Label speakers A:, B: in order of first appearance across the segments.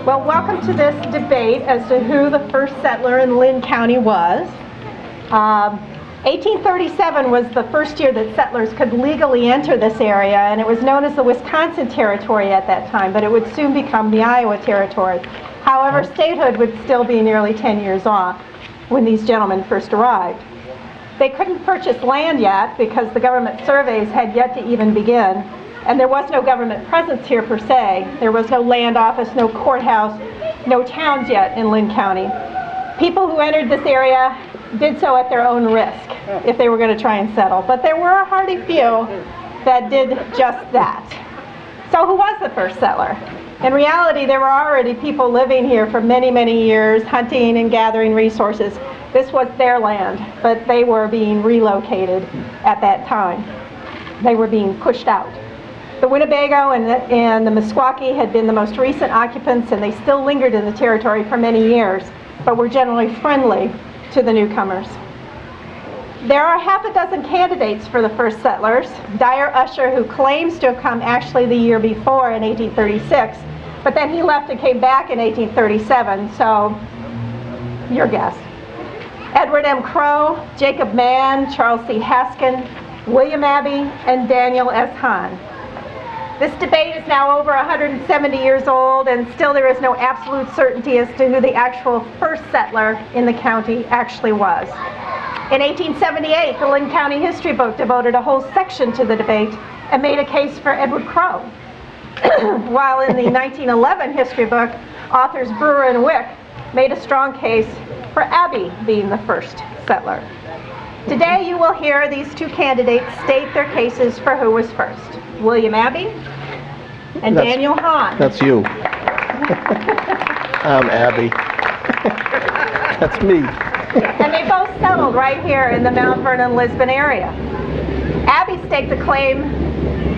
A: Well, welcome to this debate as to who the first settler in Linn County was. 1837 was the first year that settlers could legally enter this area, and it was known as the Wisconsin Territory at that time, but it would soon become the Iowa Territory. However, statehood would still be nearly 10 years off when these gentlemen first arrived. They couldn't purchase land yet because the government surveys had yet to even begin, and there was no government presence here per se. There was no land office, no courthouse, no towns yet in Linn County. People who entered this area did so at their own risk if they were going to try and settle, but there were a hearty few that did just that. So who was the first settler? In reality, there were already people living here for many, many years, hunting and gathering resources. This was their land, but they were being relocated at that time. They were being pushed out. The Winnebago and the Meskwaki had been the most recent occupants, and they still lingered in the territory for many years, but were generally friendly to the newcomers. There are half a dozen candidates for the first settlers. Dyer Usher, who claims to have come actually the year before in 1836, but then he left and came back in 1837, so your guess. Edward M. Crow, Jacob Mann, Charles C. Haskin, William ABBE, and Daniel S. HAHN. This debate is now over 170 years old, and still there is no absolute certainty as to who the actual first settler in the county actually was. In 1878, the Linn County history book devoted a whole section to the debate and made a case for Edward Crow. While in the 1911 history book, authors Brewer and Wick made a strong case for ABBE being the first settler. Today you will hear these two candidates state their cases for who was first. William ABBE and Daniel HAHN.
B: That's you. I'm ABBE. That's me.
A: And they both settled right here in the Mount Vernon-Lisbon area. ABBE staked a claim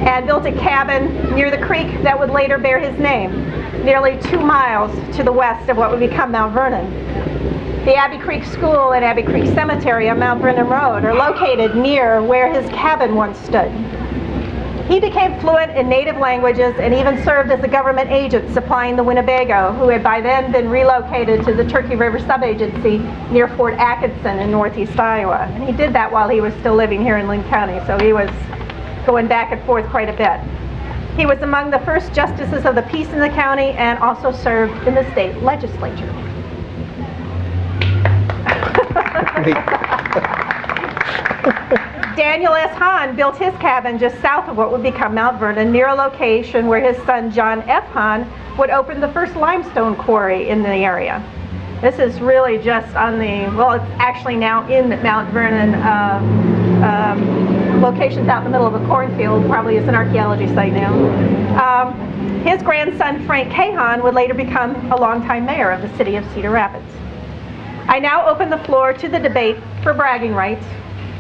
A: and built a cabin near the creek that would later bear his name, nearly 2 miles to the west of what would become Mount Vernon. The ABBE Creek School and ABBE Creek Cemetery on Mount Vernon Road are located near where his cabin once stood. He became fluent in native languages and even served as a government agent supplying the Winnebago, who had by then been relocated to the Turkey River Subagency near Fort Atkinson in northeast Iowa. And he did that while he was still living here in Linn County, so he was going back and forth quite a bit. He was among the first justices of the peace in the county and also served in the state legislature. Daniel S. HAHN built his cabin just south of what would become Mount Vernon, near a location where his son John F. HAHN would open the first limestone quarry in the area. This is really just on the, well, it's actually now in the Mount Vernon locations out in the middle of a cornfield, probably is an archaeology site now. His grandson Frank K. HAHN would later become a longtime mayor of the city of Cedar Rapids. I now open the floor to the debate for bragging rights,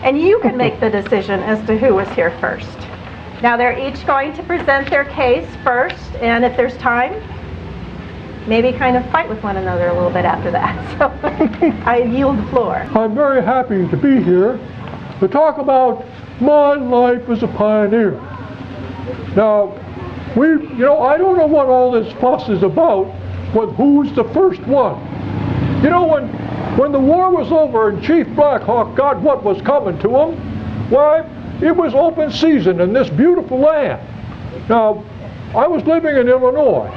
A: and you can make the decision as to who was here first. Now they're each going to present their case first, and if there's time, maybe kind of fight with one another a little bit after that. So I yield the floor.
C: I'm very happy to be here to talk about my life as a pioneer. Now, I don't know what all this fuss is about, but who's the first one? You know, when the war was over and Chief Black Hawk got what was coming to him, why, it was open season in this beautiful land. Now, I was living in Illinois,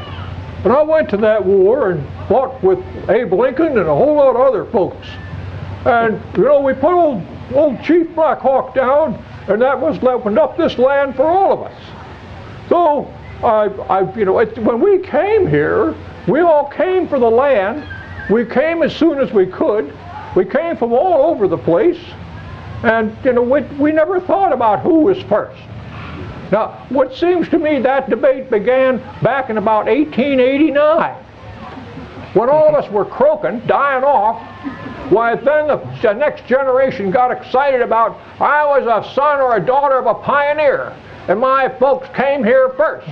C: and I went to that war and fought with Abe Lincoln and a whole lot of other folks. And, we put old Chief Black Hawk down, and that was opened up this land for all of us. So, when we came here, we all came for the land. We came as soon as we could. We came from all over the place, and we never thought about who was first. Now, what seems to me that debate began back in about 1889, when all of us were croaking, dying off. Why, then the next generation got excited about, I was a son or a daughter of a pioneer, and my folks came here first.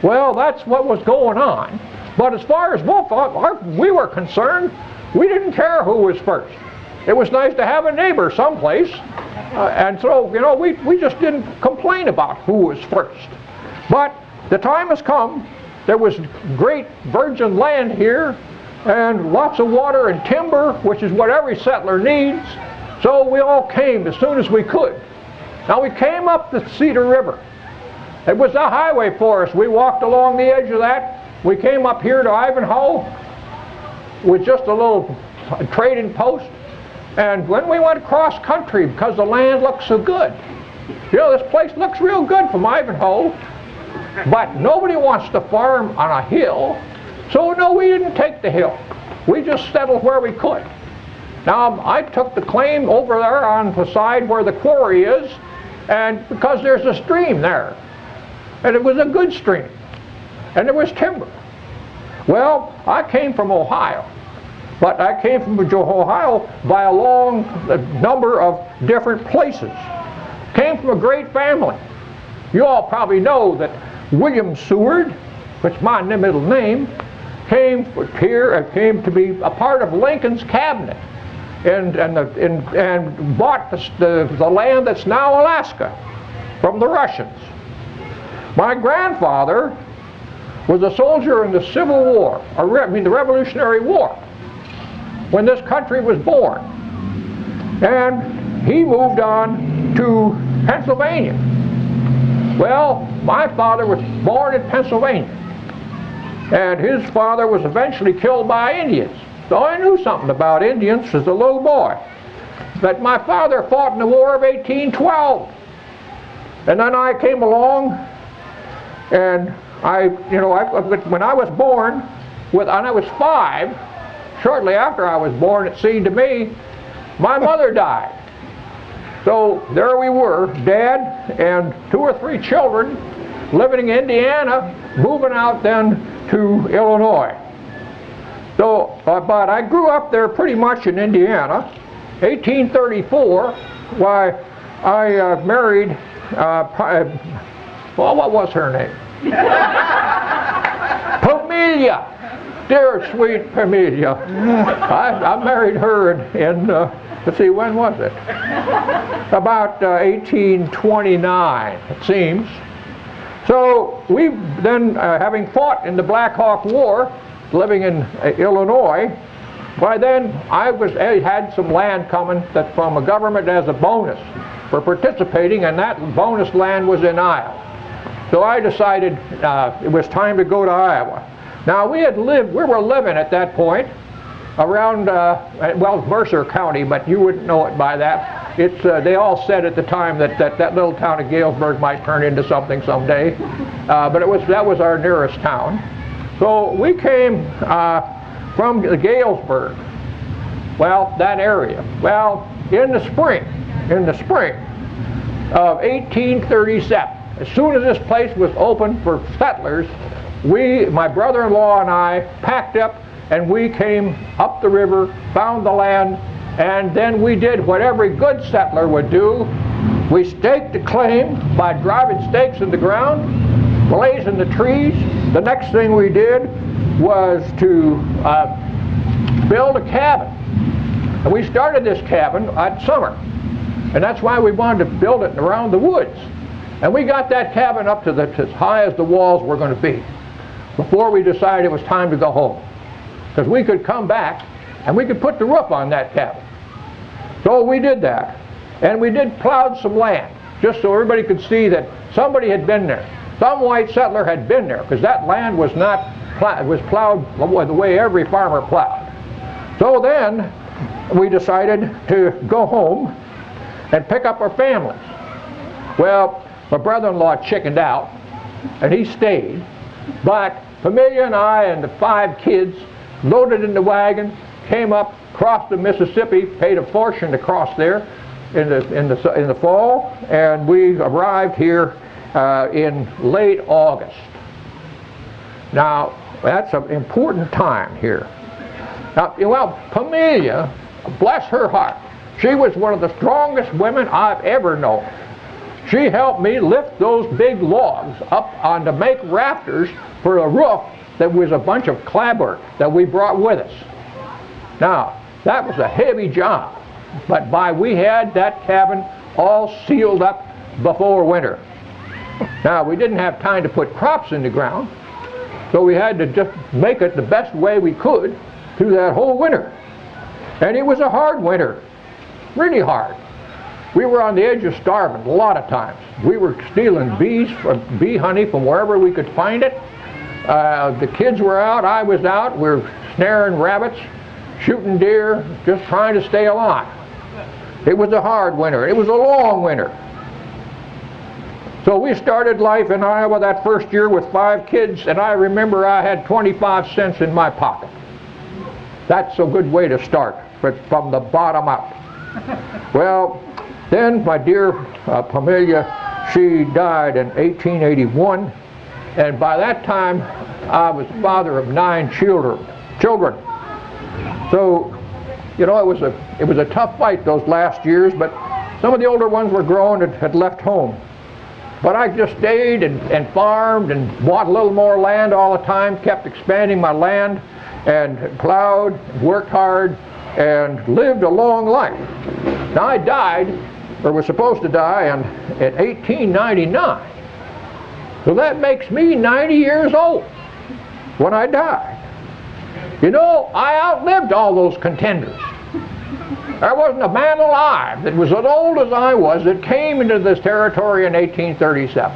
C: Well, that's what was going on. But as far as we were concerned, we didn't care who was first. It was nice to have a neighbor someplace, and so, we just didn't complain about who was first. But the time has come there was great virgin land here and lots of water and timber, which is what every settler needs. So we all came as soon as we could. Now we came up the Cedar River. It was a highway for us. We walked along the edge of that. We came up here to Ivanhoe with just a little trading post. And when we went across country, because the land looked so good, you know, this place looks real good from Ivanhoe, but nobody wants to farm on a hill. So no, we didn't take the hill. We just settled where we could. Now I took the claim over there on the side where the quarry is, and because there's a stream there, and it was a good stream, and there was timber. Well, I came from Ohio, but I came from Ohio by a long number of different places. Came from a great family. You all probably know that William Seward, which is my middle name, came here and came to be a part of Lincoln's cabinet and bought the land that's now Alaska from the Russians. My grandfather was a soldier in the Civil War, the Revolutionary War, when this country was born. And he moved on to Pennsylvania. Well, my father was born in Pennsylvania, and his father was eventually killed by Indians. So I knew something about Indians as a little boy. But my father fought in the War of 1812. And then I came along, and when I was born, when I was 5, shortly after I was born, it seemed to me, my mother died. So there we were, Dad and 2 or 3 children, living in Indiana, moving out then to Illinois. So, but I grew up there pretty much in Indiana. 1834, why, I married, well, what was her name? Pamelia. Dear sweet Pamelia. I married her in let's see, when was it? About 1829, it seems. So we then, having fought in the Black Hawk War, living in Illinois, by then I had some land coming from the government as a bonus for participating, and that bonus land was in Iowa. So I decided it was time to go to Iowa. Now we were living at that point around, well, Mercer County, but you wouldn't know it by that. They all said at the time that little town of Galesburg might turn into something someday, but that was our nearest town. So we came from Galesburg, well, that area. Well, in the spring of 1837, as soon as this place was open for settlers, my brother-in-law and I packed up and we came up the river, found the land, and then we did what every good settler would do. We staked the claim by driving stakes in the ground, blazing the trees. The next thing we did was to build a cabin. And we started this cabin at summer. And that's why we wanted to build it around the woods. And we got that cabin up to as high as the walls were going to be before we decided it was time to go home. Because we could come back and we could put the roof on that cabin. So we did that. And we plowed some land, just so everybody could see that somebody had been there. Some white settler had been there, because that land was plowed the way every farmer plowed. So then we decided to go home and pick up our families. Well, my brother-in-law chickened out, and he stayed. But Pamelia and I and the 5 kids loaded in the wagon, came up, crossed the Mississippi, paid a fortune to cross there in the fall, and we arrived here in late August. Now, that's an important time here. Now, well, Pamelia, bless her heart, she was one of the strongest women I've ever known. She helped me lift those big logs up to make rafters for a roof that was a bunch of clapboard that we brought with us. Now, that was a heavy job, but we had that cabin all sealed up before winter. Now, we didn't have time to put crops in the ground, So we had to just make it the best way we could through that whole winter. And it was a hard winter, really hard. We were on the edge of starving a lot of times. We were stealing bee honey from wherever we could find it. The kids were out, I was out. We were snaring rabbits, shooting deer, just trying to stay alive. It was a hard winter. It was a long winter. So we started life in Iowa that first year with 5 kids, and I remember I had 25 cents in my pocket. That's a good way to start, but from the bottom up. Well, then my dear Pamelia, she died in 1881, and by that time I was father of 9 children. So, you know, it was a tough fight those last years, but some of the older ones were grown and had left home. But I just stayed and farmed and bought a little more land all the time, kept expanding my land, and plowed, worked hard, and lived a long life. Now I died, or was supposed to die, in 1899. So that makes me 90 years old when I died. You know, I outlived all those contenders. There wasn't a man alive that was as old as I was that came into this territory in 1837.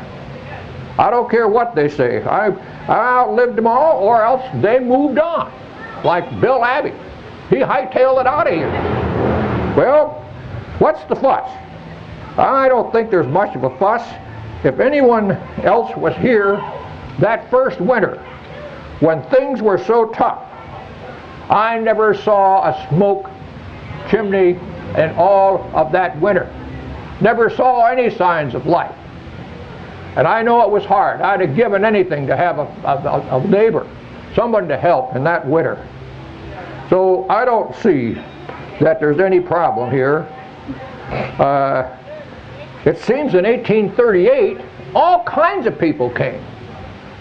C: I don't care what they say. I outlived them all, or else they moved on. Like Bill Abbey. He hightailed it out of here. Well, what's the fuss? I don't think there's much of a fuss. If anyone else was here that first winter, when things were so tough, I never saw a smoke chimney in all of that winter. Never saw any signs of life. And I know it was hard. I'd have given anything to have a neighbor, someone to help in that winter. So I don't see that there's any problem here. It seems in 1838, all kinds of people came.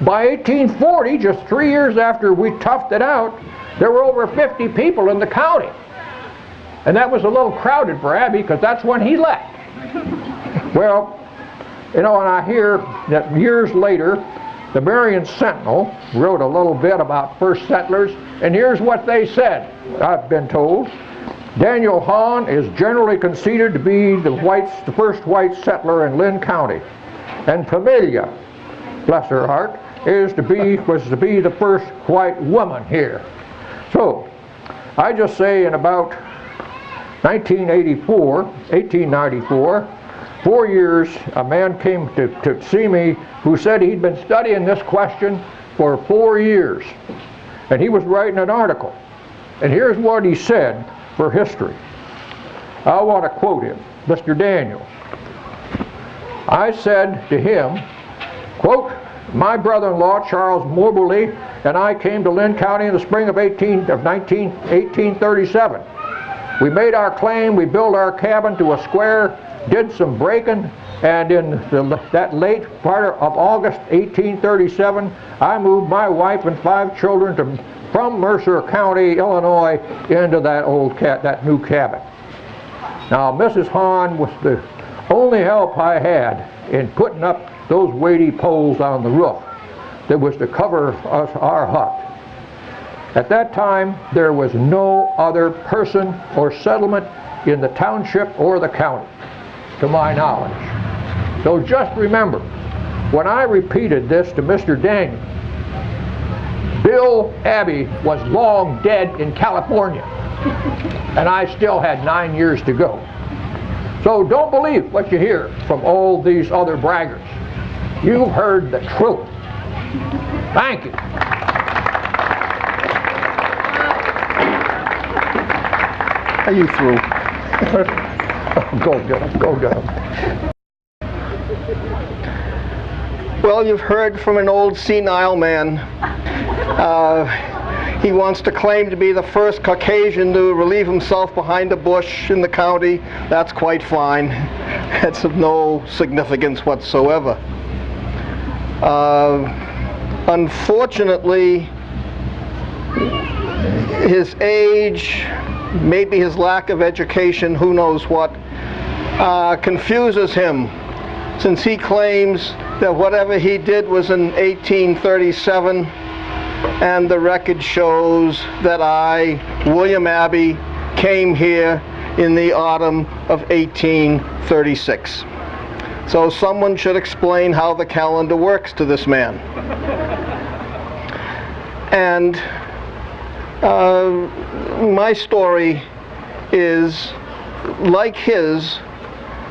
C: By 1840, just 3 years after we toughed it out, there were over 50 people in the county. And that was a little crowded for Abbey because that's when he left. Well, you know, and I hear that years later, the Marion Sentinel wrote a little bit about first settlers, and here's what they said, I've been told. Daniel HAHN is generally conceded to be the first white settler in Lynn County. And Pamelia, bless her heart, was to be the first white woman here. So, I just say in about 1894, 4 years, a man came to see me who said he'd been studying this question for 4 years. And he was writing an article. And here's what he said for history. I want to quote him, Mr. Daniel. I said to him, quote, my brother-in-law, Charles Moberly, and I came to Lynn County in the spring of 1837. We made our claim, we built our cabin to a square, did some breaking, and in that late part of August 1837, I moved my wife and 5 children from Mercer County, Illinois, into that new cabin. Now, Mrs. HAHN was the only help I had in putting up those weighty poles on the roof that was to cover our hut. At that time, there was no other person or settlement in the township or the county, to my knowledge. So just remember, when I repeated this to Mr. Daniel, Bill Abbey was long dead in California, and I still had 9 years to go. So don't believe what you hear from all these other braggarts. You've heard the truth. Thank you.
B: Are you through?
C: Go get him, go get him.
B: Well, you've heard from an old senile man. He wants to claim to be the first Caucasian to relieve himself behind a bush in the county. That's quite fine. That's of no significance whatsoever. Unfortunately, his age, maybe his lack of education, who knows what, confuses him, since he claims that whatever he did was in 1837 and the record shows that I, William ABBE, came here in the autumn of 1836. So someone should explain how the calendar works to this man. And my story is, like his,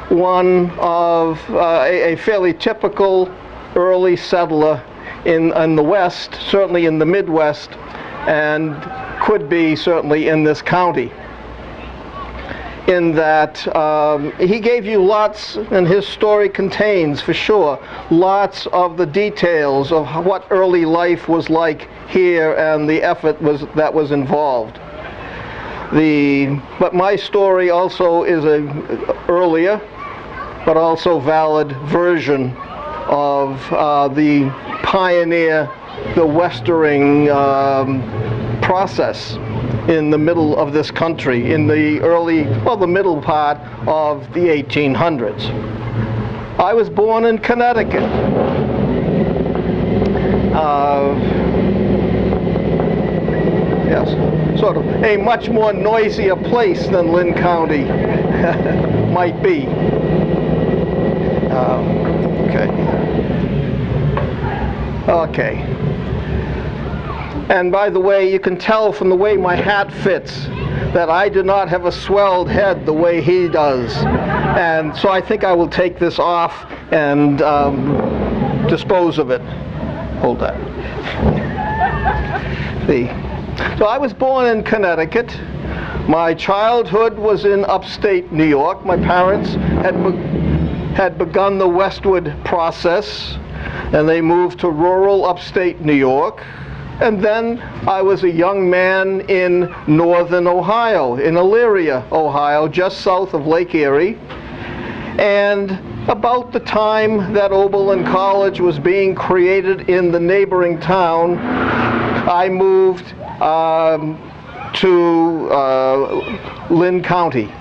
B: one of a fairly typical early settler in the West, certainly in the Midwest, and could be certainly in this county. In that he gave you lots, and his story contains, for sure, lots of the details of what early life was like here and the effort that was involved. But my story also is an earlier, but also valid version of the pioneer, the westering process in the middle of this country, in the the middle part of the 1800s. I was born in Connecticut. Yes, sort of a much more noisier place than Lynn County might be. Okay. And by the way, you can tell from the way my hat fits that I do not have a swelled head the way he does. And so I think I will take this off and dispose of it. Hold that. So I was born in Connecticut. My childhood was in upstate New York. My parents had begun the westward process, and they moved to rural upstate New York. And then I was a young man in northern Ohio, in Elyria, Ohio, just south of Lake Erie. And about the time that Oberlin College was being created in the neighboring town, I moved to Lynn County.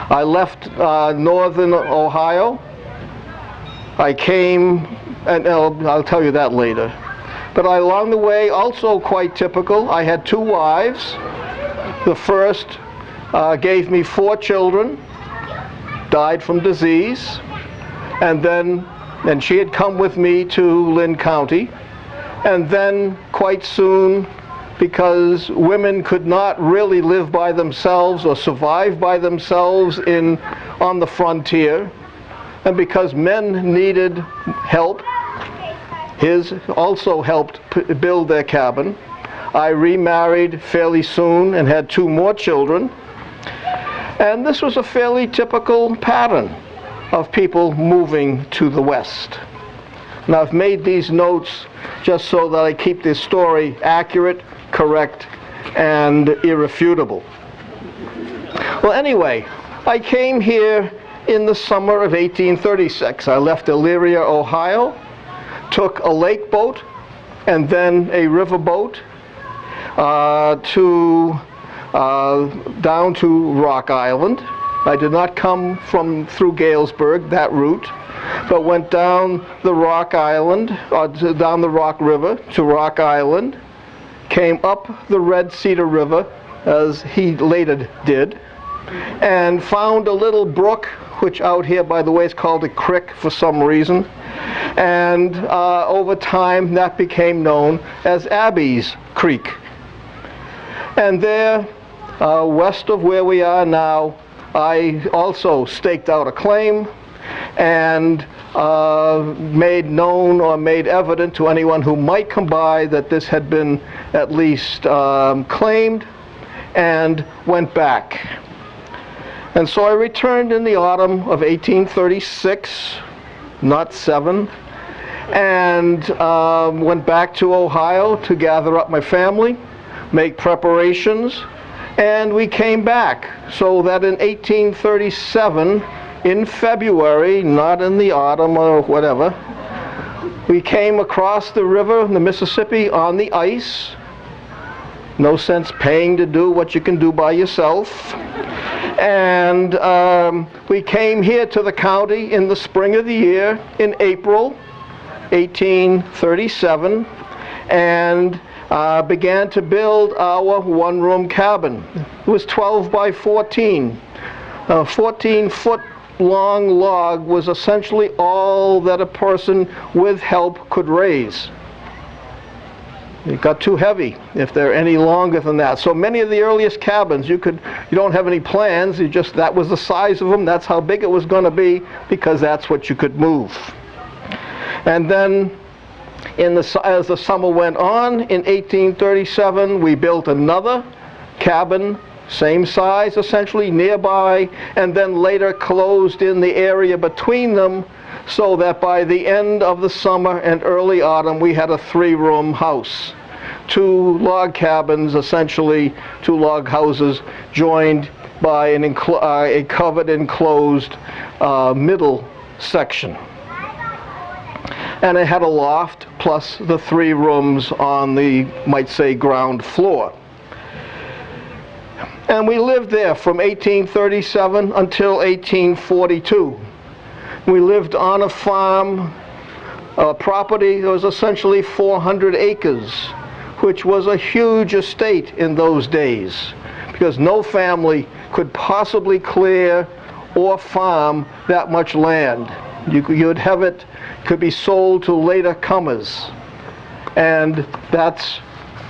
B: I left northern Ohio. I came, and I'll tell you that later. But along the way, also quite typical, I had 2 wives. The first gave me 4 children, died from disease, and she had come with me to Lynn County. And then quite soon, because women could not really live by themselves or survive by themselves on the frontier, and because men needed help, his also helped build their cabin. I remarried fairly soon and had 2 more children. And this was a fairly typical pattern of people moving to the West. Now I've made these notes just so that I keep this story accurate, correct, and irrefutable. Well, anyway, I came here in the summer of 1836. I left Elyria, Ohio, took a lake boat and then a river boat down to Rock Island. I did not come through Galesburg, that route, but went down the Rock Island, down the Rock River to Rock Island, came up the Red Cedar River, as he later did, and found a little brook, which out here, by the way, is called a creek for some reason. And over time, that became known as Abbe's Creek. And there, west of where we are now, I also staked out a claim and made known or made evident to anyone who might come by that this had been at least claimed, and went back. And so I returned in the autumn of 1836, not 7, and went back to Ohio to gather up my family, make preparations, and we came back. So that in 1837, in February, not in the autumn or whatever, we came across the river, the Mississippi, on the ice. No sense paying to do what you can do by yourself. And we came here to the county in the spring of the year, in April 1837, and began to build our one-room cabin. It was 12 by 14. A 14-foot long log was essentially all that a person with help could raise. It got too heavy if they're any longer than that. So many of the earliest cabins, you don't have any plans, that was the size of them, that's how big it was going to be, because that's what you could move. And then as the summer went on, in 1837, we built another cabin, same size essentially, nearby, and then later closed in the area between them, so that by the end of the summer and early autumn we had a 3-room house. 2 log cabins, essentially 2 log houses, joined by a covered enclosed middle section. And it had a loft plus the 3 rooms on the, might say, ground floor. And we lived there from 1837 until 1842. We lived on a farm, a property that was essentially 400 acres, which was a huge estate in those days, because no family could possibly clear or farm that much land. You'd have it, could be sold to later comers. And that's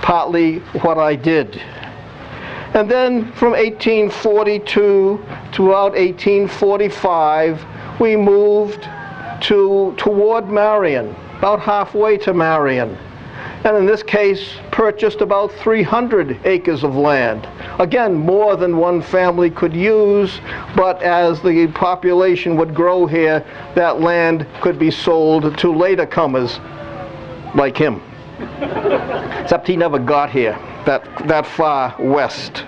B: partly what I did. And then from 1842 to about 1845, we moved toward Marion, about halfway to Marion. And in this case, purchased about 300 acres of land. Again, more than one family could use, but as the population would grow here, that land could be sold to later comers, like him. Except he never got here, that far west.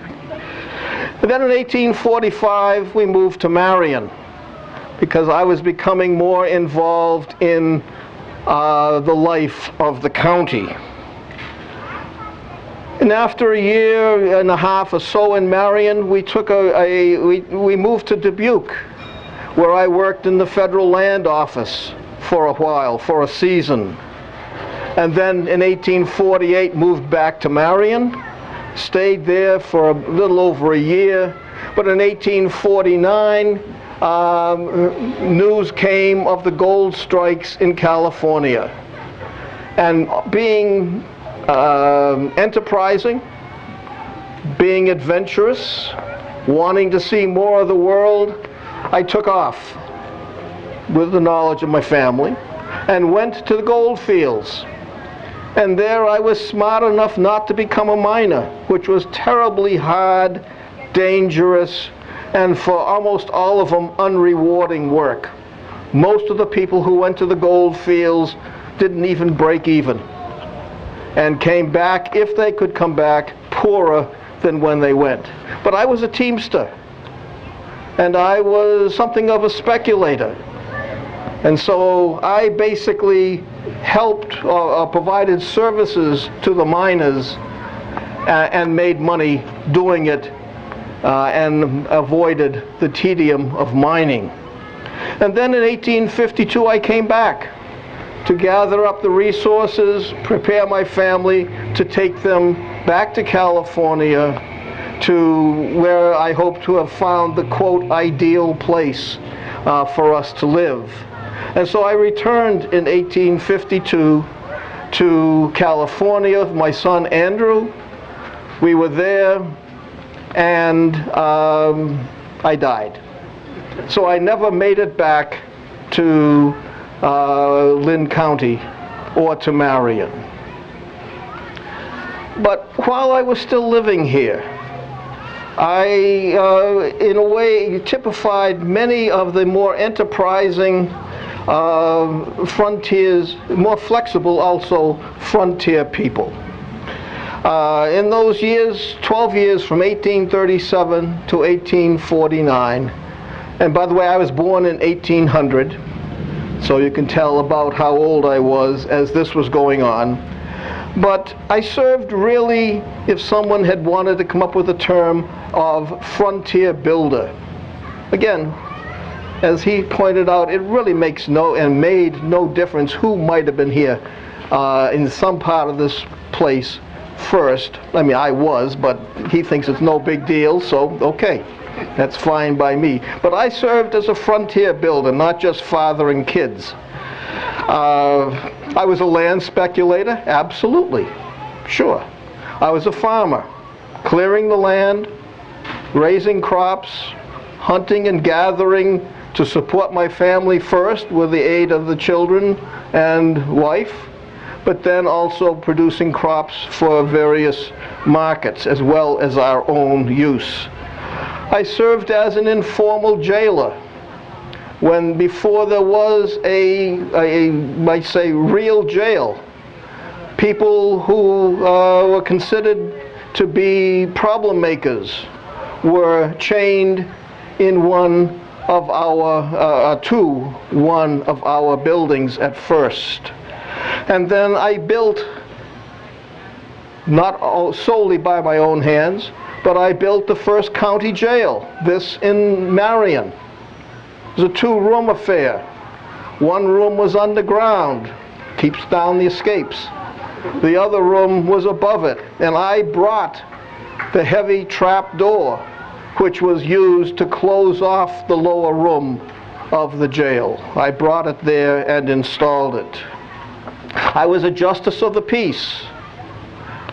B: And then in 1845, we moved to Marion, because I was becoming more involved in the life of the county. And after a year and a half or so in Marion, we moved to Dubuque, where I worked in the Federal Land Office for a while, for a season. And then in 1848 moved back to Marion, stayed there for a little over a year. But in 1849, news came of the gold strikes in California. And being enterprising, being adventurous, wanting to see more of the world, I took off with the knowledge of my family and went to the gold fields. And there I was smart enough not to become a miner, which was terribly hard, dangerous, and for almost all of them, unrewarding work. Most of the people who went to the gold fields didn't even break even, and came back, if they could come back, poorer than when they went. But I was a teamster, and I was something of a speculator. And so I basically helped or provided services to the miners and made money doing it and avoided the tedium of mining. And then in 1852 I came back to gather up the resources, prepare my family to take them back to California, to where I hope to have found the, quote, ideal place for us to live. And so I returned in 1852 to California with my son Andrew. We were there, and I died. So I never made it back to Lynn County or to Marion. But while I was still living here, I, in a way, typified many of the more enterprising frontiers, more flexible also, frontier people. In those years, 12 years from 1837 to 1849, and by the way, I was born in 1800, so you can tell about how old I was as this was going on. But I served really, if someone had wanted to come up with a term, of frontier builder. Again, as he pointed out, it really makes no and made no difference who might have been here in some part of this place first. I mean, I was, but he thinks it's no big deal, so okay. That's fine by me. But I served as a frontier builder, not just fathering kids. I was a land speculator, absolutely, sure. I was a farmer, clearing the land, raising crops, hunting and gathering to support my family first with the aid of the children and wife, but then also producing crops for various markets as well as our own use. I served as an informal jailer when before there was a might say, real jail. People who were considered to be problem makers were chained in one of our buildings at first. And then I built, not solely by my own hands, but I built the first county jail, this in Marion. It was a 2-room affair. One room was underground, keeps down the escapes. The other room was above it, and I brought the heavy trap door, which was used to close off the lower room of the jail. I brought it there and installed it. I was a justice of the peace,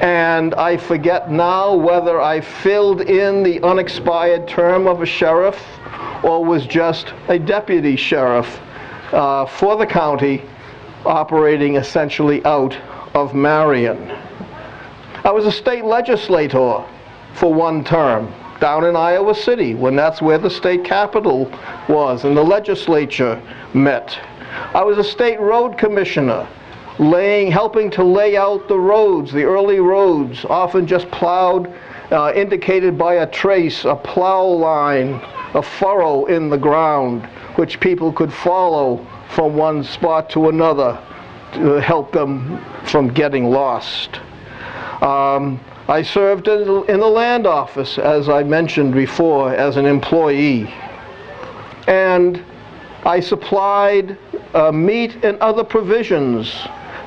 B: and I forget now whether I filled in the unexpired term of a sheriff or was just a deputy sheriff for the county, operating essentially out of Marion. I was a state legislator for one term down in Iowa City, when that's where the state capitol was and the legislature met. I was a state road commissioner, helping to lay out the roads, the early roads, often just plowed, indicated by a trace, a plow line, a furrow in the ground, which people could follow from one spot to another to help them from getting lost. I served in the land office, as I mentioned before, as an employee. And I supplied meat and other provisions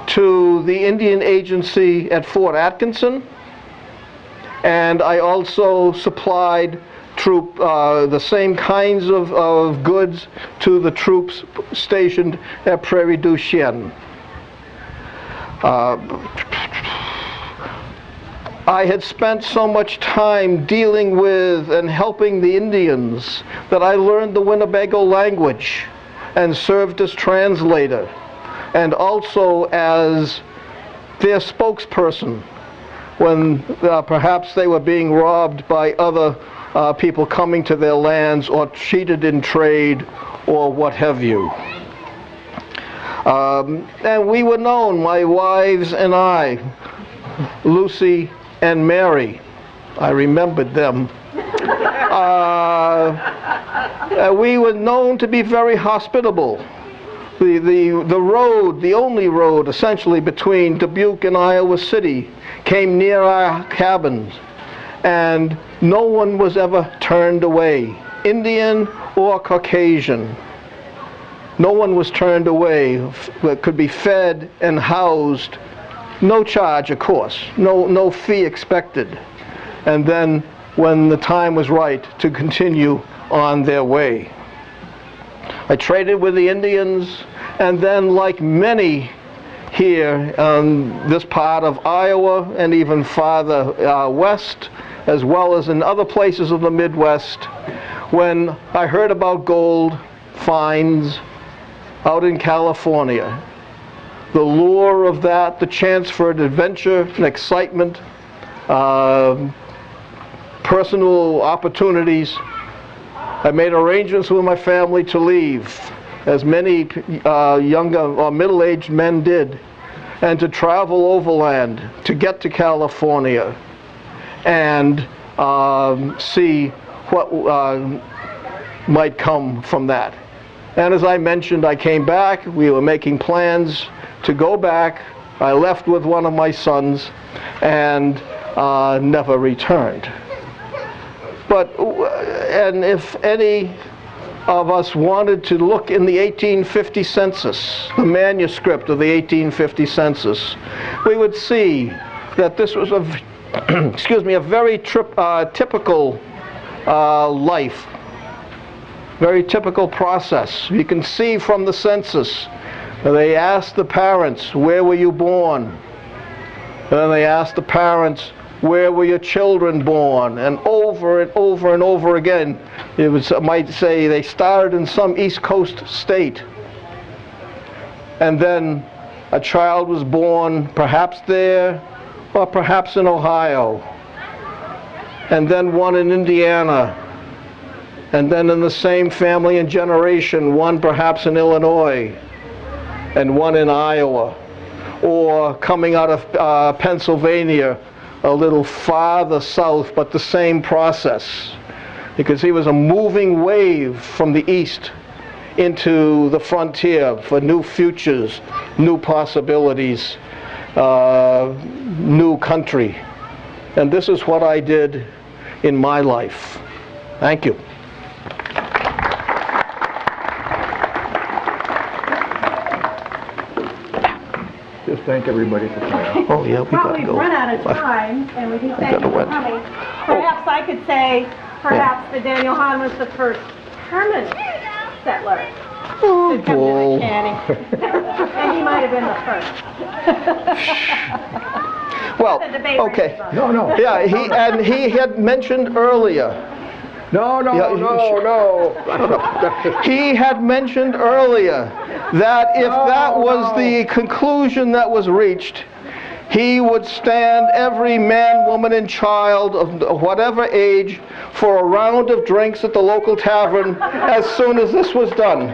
B: to the Indian Agency at Fort Atkinson. And I also supplied the same kinds of goods to the troops stationed at Prairie du Chien. I had spent so much time dealing with and helping the Indians that I learned the Winnebago language and served as translator and also as their spokesperson when perhaps they were being robbed by other people coming to their lands or cheated in trade or what have you. And we were known, my wives and I, Lucy and Mary, I remembered them. We were known to be very hospitable. The road, the only road essentially between Dubuque and Iowa City, came near our cabins, and no one was ever turned away, Indian or Caucasian. No one was turned away that could be fed and housed. No charge, of course, no fee expected. And then when the time was right, to continue on their way. I traded with the Indians, and then like many here in this part of Iowa and even farther west, as well as in other places of the Midwest, when I heard about gold finds out in California, the lure of that, the chance for an adventure, an excitement, personal opportunities, I made arrangements with my family to leave, as many younger or middle-aged men did, and to travel overland to get to California and see what might come from that. And as I mentioned, I came back. We were making plans to go back. I left with one of my sons and never returned. But, and if any of us wanted to look in the 1850 census, the manuscript of the 1850 census, we would see that this was a, excuse me, a very typical life, very typical process. You can see from the census, they asked the parents, where were you born? And then they asked the parents, where were your children born? And over and over and over again, it was, I might say, they started in some East Coast state. And then a child was born perhaps there or perhaps in Ohio. And then one in Indiana. And then in the same family and generation, one perhaps in Illinois and one in Iowa. Or coming out of Pennsylvania, a little farther south, but the same process. Because he was a moving wave from the east into the frontier for new futures, new possibilities, new country. And this is what I did in my life. Thank you.
C: Just thank everybody for coming.
B: Oh yeah, we gotta
A: We've
B: go.
A: run out of time, and we can thank you
B: gotta
A: for
B: win.
A: coming. Perhaps I could say, perhaps that Daniel Hahn was the first permanent settler
B: Oh,
A: to come to
B: bull.
A: the canning. And he might have been the first.
B: Well,
A: The debate
B: okay.
A: rages on.
C: No, no.
B: Yeah, he had mentioned earlier.
C: No, no,
B: Yeah,
C: no, no.
B: He had mentioned earlier that if that was the conclusion that was reached, he would stand every man, woman, and child of whatever age for a round of drinks at the local tavern as soon as this was done.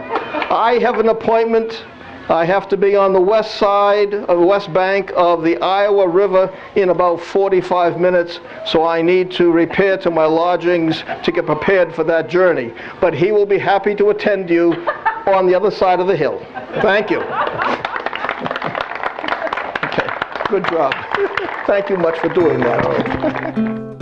B: I have an appointment. I have to be on the west side, west bank of the Iowa River in about 45 minutes, so I need to repair to my lodgings to get prepared for that journey. But he will be happy to attend you on the other side of the hill. Thank you. Okay, good job. Thank you much for doing that.